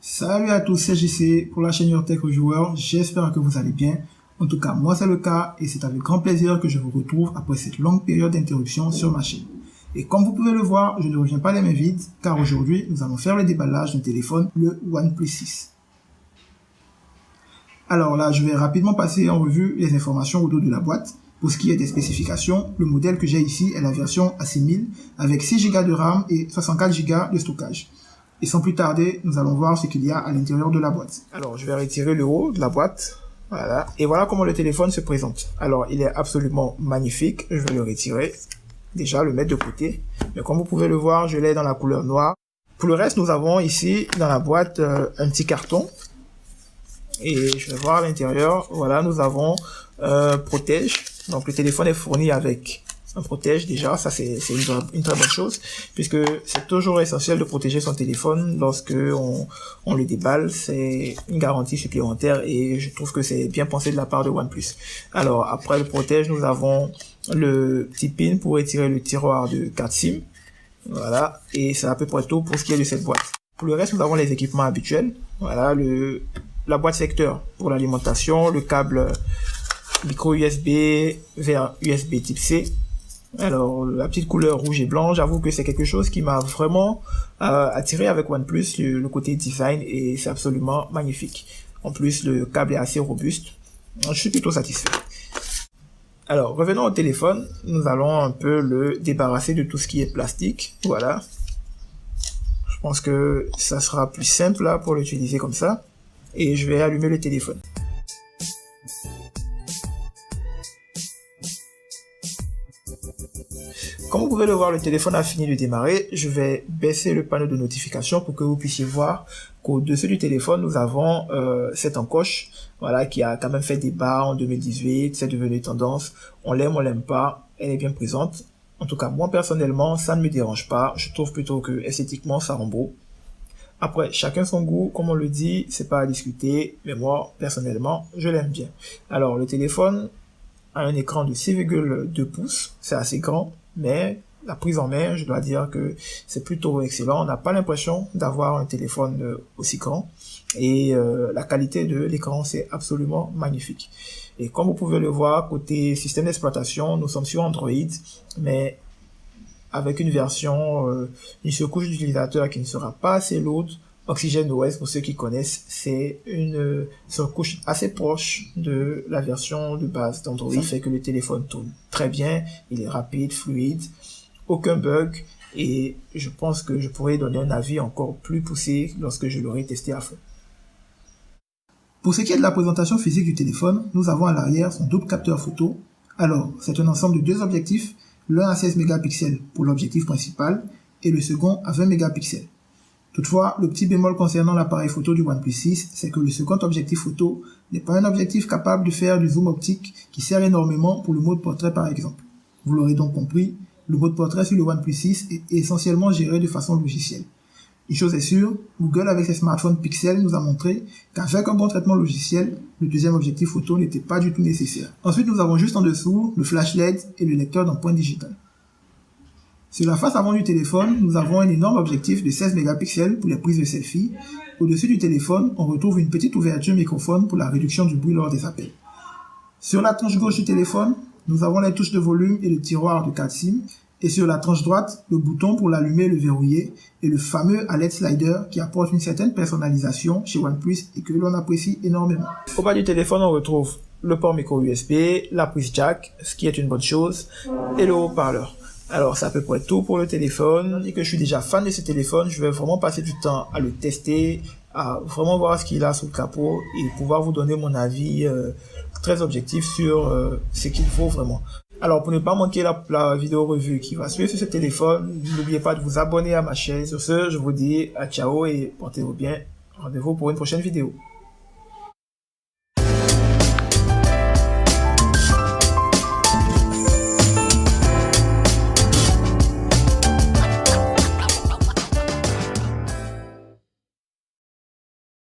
Salut à tous, c'est JC pour la chaîne YourTech Reviewer, j'espère que vous allez bien. En tout cas, moi c'est le cas et c'est avec grand plaisir que je vous retrouve après cette longue période d'interruption sur ma chaîne. Et comme vous pouvez le voir, je ne reviens pas les mains vides car aujourd'hui nous allons faire le déballage d'un téléphone, le OnePlus 6. Alors là, je vais rapidement passer en revue les informations autour de la boîte. Pour ce qui est des spécifications, le modèle que j'ai ici est la version A6000 avec 6 Go de RAM et 64 Go de stockage. Et sans plus tarder, nous allons voir ce qu'il y a à l'intérieur de la boîte. Alors, je vais retirer le haut de la boîte. Voilà. Et voilà comment le téléphone se présente. Alors, il est absolument magnifique. Je vais le retirer. Déjà, le mettre de côté. Mais comme vous pouvez le voir, je l'ai dans la couleur noire. Pour le reste, nous avons ici, dans la boîte, un petit carton. Et je vais voir à l'intérieur. Voilà, nous avons protège. Donc, le téléphone est fourni avec un protège déjà, ça c'est une très bonne chose, puisque c'est toujours essentiel de protéger son téléphone lorsque on le déballe, c'est une garantie supplémentaire et je trouve que c'est bien pensé de la part de OnePlus. Alors après le protège, nous avons le petit pin pour retirer le tiroir de carte SIM, voilà, et c'est à peu près tout pour ce qui est de cette boîte. Pour le reste, nous avons les équipements habituels, voilà, la boîte secteur pour l'alimentation, le câble micro USB vers USB type C. Alors, la petite couleur rouge et blanc, j'avoue que c'est quelque chose qui m'a vraiment attiré avec OnePlus, le côté design, et c'est absolument magnifique. En plus, le câble est assez robuste. Je suis plutôt satisfait. Alors, revenons au téléphone. Nous allons un peu le débarrasser de tout ce qui est plastique. Voilà. Je pense que ça sera plus simple là pour l'utiliser comme ça. Et je vais allumer le téléphone. Comme vous pouvez le voir, le téléphone a fini de démarrer. Je vais baisser le panneau de notification pour que vous puissiez voir qu'au-dessus du téléphone, nous avons cette encoche, voilà, qui a quand même fait débat en 2018. C'est devenu tendance. On l'aime pas. Elle est bien présente. En tout cas, moi personnellement, ça ne me dérange pas. Je trouve plutôt que esthétiquement, ça rend beau. Après, chacun son goût, comme on le dit, c'est pas à discuter. Mais moi, personnellement, je l'aime bien. Alors, le téléphone a un écran de 6,2 pouces. C'est assez grand. Mais la prise en main, je dois dire que c'est plutôt excellent. On n'a pas l'impression d'avoir un téléphone aussi grand. Et la qualité de l'écran, c'est absolument magnifique. Et comme vous pouvez le voir, côté système d'exploitation, nous sommes sur Android, mais avec une version, une surcouche d'utilisateur qui ne sera pas assez lourde. Oxygen OS, pour ceux qui connaissent, c'est une surcouche assez proche de la version de base d'Android. Ça fait que le téléphone tourne très bien, il est rapide, fluide, aucun bug, et je pense que je pourrais donner un avis encore plus poussé lorsque je l'aurai testé à fond. Pour ce qui est de la présentation physique du téléphone, nous avons à l'arrière son double capteur photo. Alors, c'est un ensemble de deux objectifs, l'un à 16 mégapixels pour l'objectif principal et le second à 20 mégapixels. Toutefois, le petit bémol concernant l'appareil photo du OnePlus 6, c'est que le second objectif photo n'est pas un objectif capable de faire du zoom optique qui sert énormément pour le mode portrait par exemple. Vous l'aurez donc compris, le mode portrait sur le OnePlus 6 est essentiellement géré de façon logicielle. Une chose est sûre, Google avec ses smartphones Pixel nous a montré qu'avec un bon traitement logiciel, le deuxième objectif photo n'était pas du tout nécessaire. Ensuite, nous avons juste en dessous le flash LED et le lecteur d'empreintes digitales. Sur la face avant du téléphone, nous avons un énorme objectif de 16 mégapixels pour les prises de selfie. Au-dessus du téléphone, on retrouve une petite ouverture microphone pour la réduction du bruit lors des appels. Sur la tranche gauche du téléphone, nous avons les touches de volume et le tiroir de carte SIM. Et sur la tranche droite, le bouton pour l'allumer et le verrouiller et le fameux alert slider qui apporte une certaine personnalisation chez OnePlus et que l'on apprécie énormément. Au bas du téléphone, on retrouve le port micro USB, la prise jack, ce qui est une bonne chose, et le haut-parleur. Alors, c'est à peu près tout pour le téléphone. Et que je suis déjà fan de ce téléphone, je vais vraiment passer du temps à le tester, à vraiment voir ce qu'il a sous le capot et pouvoir vous donner mon avis très objectif sur ce qu'il faut vraiment. Alors, pour ne pas manquer la vidéo revue qui va suivre sur ce téléphone, n'oubliez pas de vous abonner à ma chaîne. Sur ce, je vous dis à ciao et portez-vous bien. Rendez-vous pour une prochaine vidéo.